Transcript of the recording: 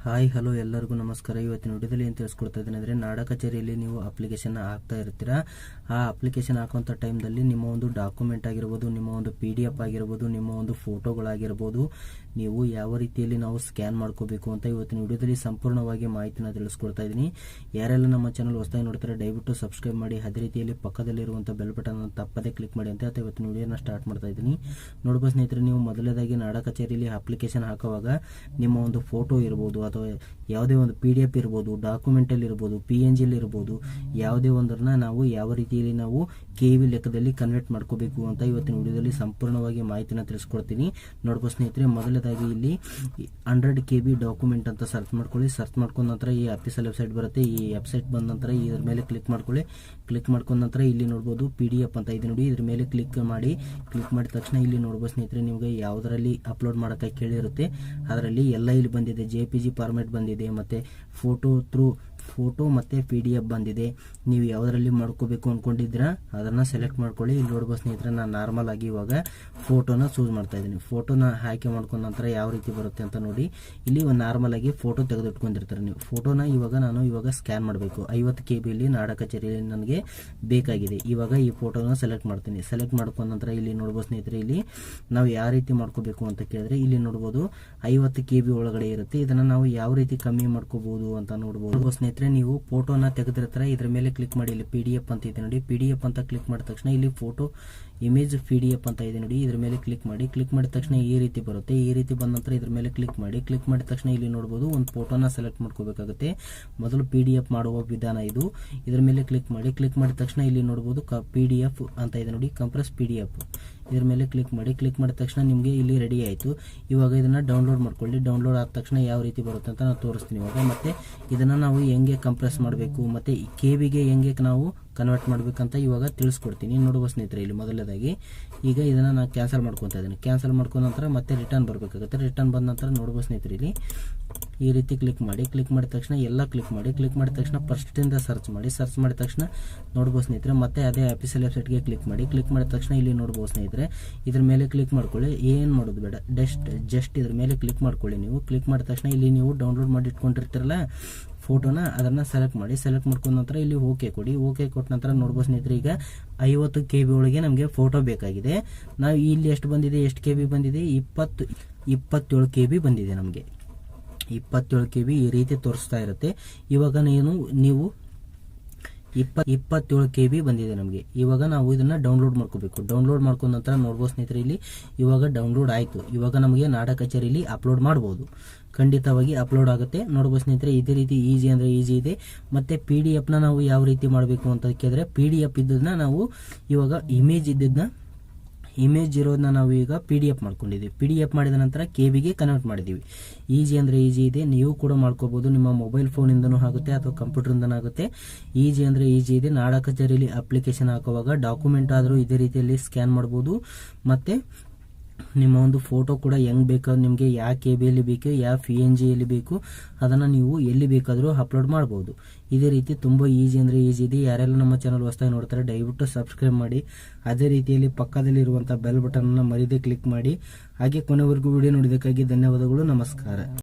Hi hello ಎಲ್ಲರಿಗೂ ನಮಸ್ಕಾರ. ಇವತ್ತಿನ ವಿಡಿಯೋದಲ್ಲಿ ಏನು ತಿಳಿಸ್ಕೊಡ್ತಾ ಇದ್ದೀನಿ ಅಂದರೆ, ನಾಡ ಕಚೇರಿಯಲ್ಲಿ ನೀವು ಅಪ್ಲಿಕೇಶನ್ ಹಾಕ್ತಾ ಇರ್ತೀರಾ. ಆ ಅಪ್ಲಿಕೇಶನ್ ಹಾಕುವಂಥ ಟೈಮ್ದಲ್ಲಿ ನಿಮ್ಮ ಒಂದು ಡಾಕ್ಯುಮೆಂಟ್ ಆಗಿರ್ಬೋದು, ನಿಮ್ಮ ಒಂದು PDF ಆಗಿರ್ಬೋದು, ನಿಮ್ಮ ಒಂದು ಫೋಟೋಗಳಾಗಿರ್ಬೋದು, ನೀವು ಯಾವ ರೀತಿಯಲ್ಲಿ ನಾವು ಸ್ಕ್ಯಾನ್ ಮಾಡ್ಕೋಬೇಕು ಅಂತ ಇವತ್ತಿನ ವಿಡಿಯೋದಲ್ಲಿ ಸಂಪೂರ್ಣವಾಗಿ ಮಾಹಿತಿನ ತಿಳಿಸ್ಕೊಡ್ತಾ ಇದ್ದೀನಿ. ಯಾರೆಲ್ಲ ನಮ್ಮ ಚಾನಲ್ ಹೊಸದಾಗಿ ನೋಡ್ತಾರೆ ದಯವಿಟ್ಟು ಸಬ್ಸ್ಕ್ರೈಬ್ ಮಾಡಿ, ಅದೇ ರೀತಿಯಲ್ಲಿ ಪಕ್ಕದಲ್ಲಿರುವಂಥ ಬೆಲ್ ಬಟನ್ ತಪ್ಪದೇ ಕ್ಲಿಕ್ ಮಾಡಿ ಅಂತ ಇವತ್ತಿನ ವಿಡಿಯೋನ ಸ್ಟಾರ್ಟ್ ಮಾಡ್ತಾ ಇದ್ದೀನಿ. ನೋಡ್ಬೋದು ಸ್ನೇಹಿತರೆ, ನೀವು ಮೊದಲನೇದಾಗಿ ನಾಡ ಕಚೇರಿಯಲ್ಲಿ ಅಪ್ಲಿಕೇಶನ್ ಹಾಕುವಾಗ ನಿಮ್ಮ ಒಂದು ಫೋಟೋ ಇರ್ಬೋದು ಅಥವಾ ಯಾವುದೇ ಒಂದು PDF ಇರ್ಬೋದು, ಡಾಕ್ಯುಮೆಂಟಲ್ಲಿ ಇರ್ಬೋದು, PNG ಇರ್ಬೋದು, ಯಾವುದೇ ಒಂದನ್ನ ನಾವು ಯಾವ ರೀತಿಯಲ್ಲಿ ನಾವು KV ಲೆಕ್ಕದಲ್ಲಿ ಕನ್ವರ್ಟ್ ಮಾಡ್ಕೋಬೇಕು ಅಂತ ಇವತ್ತಿನ ವಿಡಿಯೋದಲ್ಲಿ ಸಂಪೂರ್ಣವಾಗಿ ಮಾಹಿತಿನ ತಿಳಿಸ್ಕೊಡ್ತೀನಿ. ನೋಡ್ಬೋದು ಸ್ನೇಹಿತರೆ, ಮೊದಲನೇದಾಗಿ ಇಲ್ಲಿ 100 KB ಡಾಕ್ಯುಮೆಂಟ್ ಅಂತ ಸರ್ಚ್ ಮಾಡ್ಕೊಳ್ಳಿ. ಸರ್ಚ್ ಮಾಡ್ಕೊಂಡ ನಂತರ ಈ ಅಫಿಷಿಯಲ್ ವೆಬ್ಸೈಟ್ ಬರುತ್ತೆ. ಈ ವೆಬ್ಸೈಟ್ ಬಂದ ನಂತರ ಇದ್ರ ಮೇಲೆ ಕ್ಲಿಕ್ ಮಾಡ್ಕೊಳ್ಳಿ. ಕ್ಲಿಕ್ ಮಾಡ್ಕೊಂಡ ನಂತರ ಇಲ್ಲಿ ನೋಡ್ಬೋದು PDF ಅಂತ ಇದೆ ನೋಡಿ, ಇದ್ರ ಮೇಲೆ ಕ್ಲಿಕ್ ಮಾಡಿ. ಕ್ಲಿಕ್ ಮಾಡಿದ ತಕ್ಷಣ ಇಲ್ಲಿ ನೋಡ್ಬೋದು ಸ್ನೇಹಿತರೆ, ನಿಮಗೆ ಯಾವುದರಲ್ಲಿ ಅಪ್ಲೋಡ್ ಮಾಡೋಕ್ಕೆ ಕೇಳಿರುತ್ತೆ ಅದರಲ್ಲಿ ಎಲ್ಲ ಇಲ್ಲಿ ಬಂದಿದೆ. JPG ಫಾರ್ಮೆಟ್ ಬಂದಿದೆ, ಮತ್ತೆ ಫೋಟೋ ಮತ್ತೆ PDF ಬಂದಿದೆ. ನೀವು ಯಾವುದರಲ್ಲಿ ಮಾಡ್ಕೋಬೇಕು ಅನ್ಕೊಂಡಿದ್ದೀರಾ ಅದನ್ನ ಸೆಲೆಕ್ಟ್ ಮಾಡ್ಕೊಳ್ಳಿ. ಇಲ್ಲಿ ನೋಡ್ಬೋದು ಸ್ನೇಹಿತರೆ, ನಾನು ನಾರ್ಮಲ್ ಆಗಿ ಇವಾಗ ಫೋಟೋನ ಚೂಸ್ ಮಾಡ್ತಾ ಇದ್ದೀನಿ. ಫೋಟೋನ ಆಯ್ಕೆ ಮಾಡ್ಕೊಂಡ ನಂತರ ಯಾವ ರೀತಿ ಬರುತ್ತೆ ಅಂತ ನೋಡಿ. ಇಲ್ಲಿ ಒಂದು ನಾರ್ಮಲ್ ಆಗಿ ಫೋಟೋ ತೆಗೆದಿಟ್ಕೊಂಡಿರ್ತಾರೆ ನೀವು. ಫೋಟೋನ ನಾನು ಇವಾಗ ಸ್ಕ್ಯಾನ್ ಮಾಡಬೇಕು. 50 KB ನಾಡ ಕಚೇರಿಯಲ್ಲಿ ನನಗೆ ಬೇಕಾಗಿದೆ. ಇವಾಗ ಈ ಫೋಟೋನ ಸೆಲೆಕ್ಟ್ ಮಾಡ್ತೀನಿ. ಸೆಲೆಕ್ಟ್ ಮಾಡ್ಕೊಂಡ ನಂತರ ಇಲ್ಲಿ ನೋಡ್ಬೋದು ಸ್ನೇಹಿತರೆ, ಇಲ್ಲಿ ನಾವು ಯಾವ ರೀತಿ ಮಾಡ್ಕೋಬೇಕು ಅಂತ ಕೇಳಿದ್ರೆ ಇಲ್ಲಿ ನೋಡ್ಬೋದು 50 KB ಒಳಗಡೆ ಇರುತ್ತೆ. ಇದನ್ನ ನಾವು ಯಾವ ರೀತಿ ಕಮ್ಮಿ ಮಾಡ್ಕೋಬಹುದು ಅಂತ ನೋಡಬಹುದು. ಸ್ನೇಹಿತರೆ, ನೀವು ಫೋಟೋನ ತೆಗೆದಿರ್ತಾರೆ, ಇದ್ರ ಮೇಲೆ ಕ್ಲಿಕ್ ಮಾಡಿ. ಇಲ್ಲಿ PDF ಅಂತ ಇದೆ ನೋಡಿ, PDF ಅಂತ ಕ್ಲಿಕ್ ಮಾಡಿದ ತಕ್ಷಣ ಇಲ್ಲಿ ಫೋಟೋ ಇಮೇಜ್ PDF ಅಂತ ಇದೆ ನೋಡಿ, ಇದ್ರ ಮೇಲೆ ಕ್ಲಿಕ್ ಮಾಡಿ. ಕ್ಲಿಕ್ ಮಾಡಿದ ತಕ್ಷಣ ಈ ರೀತಿ ಬರುತ್ತೆ. ಈ ರೀತಿ ಬಂದ ನಂತರ ಇದ್ರ ಮೇಲೆ ಕ್ಲಿಕ್ ಮಾಡಿ. ಕ್ಲಿಕ್ ಮಾಡಿದ ತಕ್ಷಣ ಇಲ್ಲಿ ನೋಡಬಹುದು ಒಂದು ಫೋಟೋನ ಸೆಲೆಕ್ಟ್ ಮಾಡ್ಕೋಬೇಕಾಗುತ್ತೆ. ಮೊದಲು PDF ಮಾಡುವ ವಿಧಾನ ಇದು. ಇದ್ರ ಮೇಲೆ ಕ್ಲಿಕ್ ಮಾಡಿ. ಕ್ಲಿಕ್ ಮಾಡಿದ ತಕ್ಷಣ ಇಲ್ಲಿ ನೋಡಬಹುದು PDF ಅಂತ ಇದೆ ನೋಡಿ, ಕಂಪ್ರೆಸ್ PDF. ಇದ್ರ ಮೇಲೆ ಕ್ಲಿಕ್ ಮಾಡಿ. ಕ್ಲಿಕ್ ಮಾಡಿದ ತಕ್ಷಣ ನಿಮಗೆ ಇಲ್ಲಿ ರೆಡಿ ಆಯಿತು. ಇವಾಗ ಇದನ್ನ ಡೌನ್ಲೋಡ್ ಮಾಡ್ಕೊಳ್ಳಿ. ಡೌನ್ಲೋಡ್ ಆದ ತಕ್ಷಣ ಯಾವ ರೀತಿ ಬರುತ್ತೆ ಅಂತ ನಾನು ತೋರಿಸ್ತೀನಿ ಇವಾಗ. ಮತ್ತೆ ಇದನ್ನ ನಾವು ಹೆಂಗೆ ಕಂಪ್ರೆಸ್ ಮಾಡಬೇಕು ಮತ್ತೆ KVಗೆ ಹೆಂಗೆ ನಾವು ಕನ್ವರ್ಟ್ ಮಾಡ್ಬೇಕಂತ ಇವಾಗ ತಿಳಿಸ್ಕೊಡ್ತೀನಿ. ನೋಡುವ ಸ್ನೇಹಿತರೆ, ಇಲ್ಲಿ ಮೊದಲನೇದಾಗಿ ಈಗ ಇದನ್ನ ನಾನು ಕ್ಯಾನ್ಸಲ್ ಮಾಡ್ಕೊತಾ ಇದ್ದೀನಿ. ಕ್ಯಾನ್ಸಲ್ ಮಾಡ್ಕೊಂಡ ನಂತರ ಮತ್ತೆ ರಿಟರ್ನ್ ಬರಬೇಕಾಗುತ್ತೆ. ರಿಟರ್ನ್ ಬಂದ ನಂತರ ನೋಡುವ ಸ್ನೇಹಿತರೆ, ಇಲ್ಲಿ ಈ ರೀತಿ ಕ್ಲಿಕ್ ಮಾಡಿ. ಕ್ಲಿಕ್ ಮಾಡಿದ ತಕ್ಷಣ ಎಲ್ಲ ಕ್ಲಿಕ್ ಮಾಡಿ. ಕ್ಲಿಕ್ ಮಾಡಿದ ತಕ್ಷಣ ಫಸ್ಟ್ ಇಂದ ಸರ್ಚ್ ಮಾಡಿ. ಸರ್ಚ್ ಮಾಡಿದ ತಕ್ಷಣ ನೋಡ್ಬೋದು ಸ್ನೇಹಿತರೆ, ಮತ್ತೆ ಅದೇ ಅಫಿಷಿಯಲ್ ವೆಬ್ಸೈಟ್ಗೆ ಕ್ಲಿಕ್ ಮಾಡಿ. ಕ್ಲಿಕ್ ಮಾಡಿದ ತಕ್ಷಣ ಇಲ್ಲಿ ನೋಡ್ಬೋದು ಸ್ನೇಹಿತರೆ, ಇದ್ರ ಮೇಲೆ ಕ್ಲಿಕ್ ಮಾಡ್ಕೊಳ್ಳಿ. ಏನು ಮಾಡೋದು ಬೇಡ, ಜಸ್ಟ್ ಇದ್ರ ಮೇಲೆ ಕ್ಲಿಕ್ ಮಾಡ್ಕೊಳ್ಳಿ. ನೀವು ಕ್ಲಿಕ್ ಮಾಡಿದ ತಕ್ಷಣ ಇಲ್ಲಿ ನೀವು ಡೌನ್ಲೋಡ್ ಮಾಡಿ ಇಟ್ಕೊಂಡಿರ್ತೀರಲ್ಲ ಫೋಟೋನ, ಅದನ್ನ ಸೆಲೆಕ್ಟ್ ಮಾಡಿ. ಸೆಲೆಕ್ಟ್ ಮಾಡ್ಕೊಂಡ ನಂತರ ಇಲ್ಲಿ ಓಕೆ ಕೊಡಿ. ಓಕೆ ಕೊಟ್ಟ ನಂತರ ನೋಡ್ಬೋದು ಸ್ನೇಹಿತರೆ, ಈಗ 50 KB ಒಳಗೆ ನಮಗೆ ಫೋಟೋ ಬೇಕಾಗಿದೆ. ನಾವು ಇಲ್ಲಿ ಎಷ್ಟು ಬಂದಿದೆ, ಎಷ್ಟು KB ಬಂದಿದೆ, 27 KB ಬಂದಿದೆ. ನಮಗೆ 27 KB ಈ ರೀತಿ ತೋರಿಸ್ತಾ ಇರುತ್ತೆ. ಇವಾಗ ನೀವು 27 KB ಬಂದಿದೆ ನಮಗೆ. ಇವಾಗ ನಾವು ಇದನ್ನ ಡೌನ್ಲೋಡ್ ಮಾಡ್ಕೋಬೇಕು. ಡೌನ್ಲೋಡ್ ಮಾಡ್ಕೊಂಡ ನಂತರ ನೋಡ್ಬೋದು ಸ್ನೇಹಿತರೆ, ಇಲ್ಲಿ ಇವಾಗ ಡೌನ್ಲೋಡ್ ಆಯಿತು. ಇವಾಗ ನಮಗೆ ನಾಡ ಕಚೇರಿಯಲ್ಲಿ ಅಪ್ಲೋಡ್ ಮಾಡಬಹುದು. ಖಂಡಿತವಾಗಿ ಅಪ್ಲೋಡ್ ಆಗುತ್ತೆ. ನೋಡ್ಬೋದು ಸ್ನೇಹಿತರೆ, ಇದೇ ರೀತಿ ಈಜಿ ಅಂದ್ರೆ ಈಜಿ ಇದೆ. ಮತ್ತೆ PDF ನ ನಾವು ಯಾವ ರೀತಿ ಮಾಡಬೇಕು ಅಂತ ಕೇಳಿದ್ರೆ, PDF ಇದ್ದದನ್ನ ನಾವು ಇವಾಗ ಇಮೇಜ್ ಇರೋದನ್ನ ನಾವು ಈಗ PDF ಮಾಡ್ಕೊಂಡಿದ್ದೀವಿ. PDF ಮಾಡಿದ ನಂತರ KVಗೆ ಕನ್ವರ್ಟ್ ಮಾಡಿದ್ದೀವಿ. ಈಜಿ ಅಂದ್ರೆ ಈಜಿ ಇದೆ, ನೀವು ಕೂಡ ಮಾಡ್ಕೋಬಹುದು. ನಿಮ್ಮ ಮೊಬೈಲ್ ಫೋನ್ ಇಂದನೂ ಆಗುತ್ತೆ ಅಥವಾ ಕಂಪ್ಯೂಟರ್ ಇಂದನೂ ಆಗುತ್ತೆ. ಈಜಿ ಅಂದ್ರೆ ಈಜಿ ಇದೆ. ನಾಡ ಕಚೇರಿಯಲ್ಲಿ ಅಪ್ಲಿಕೇಶನ್ ಹಾಕುವಾಗ ಡಾಕ್ಯುಮೆಂಟ್ ಆದರೂ ಇದೇ ರೀತಿಯಲ್ಲಿ ಸ್ಕ್ಯಾನ್ ಮಾಡಬಹುದು. ಮತ್ತೆ ನಿಮ್ಮ ಒಂದು ಫೋಟೋ ಕೂಡ ಹೆಂಗ್ ಬೇಕು, ನಿಮಗೆ ಯಾವ KBಯಲ್ಲಿ ಬೇಕು, ಯಾವ PNGಯಲ್ಲಿ ಬೇಕು, ಅದನ್ನ ನೀವು ಎಲ್ಲಿ ಬೇಕಾದರೂ ಅಪ್ಲೋಡ್ ಮಾಡಬಹುದು. ಇದೇ ರೀತಿ ತುಂಬಾ ಈಜಿ ಅಂದ್ರೆ ಈಜಿ ಇದೆ. ಯಾರೆಲ್ಲ ನಮ್ಮ ಚಾನಲ್ ಹೊಸದಾಗಿ ನೋಡ್ತಾರೆ ದಯವಿಟ್ಟು ಸಬ್ಸ್ಕ್ರೈಬ್ ಮಾಡಿ. ಅದೇ ರೀತಿಯಲ್ಲಿ ಪಕ್ಕದಲ್ಲಿ ಇರುವಂತಹ ಬೆಲ್ ಬಟನ್ ಅನ್ನು ಮರಿದೇ ಕ್ಲಿಕ್ ಮಾಡಿ. ಹಾಗೆ ಕೊನೆವರೆಗೂ ವಿಡಿಯೋ ನೋಡಿದ್ದಕ್ಕಾಗಿ ಧನ್ಯವಾದಗಳು. ನಮಸ್ಕಾರ.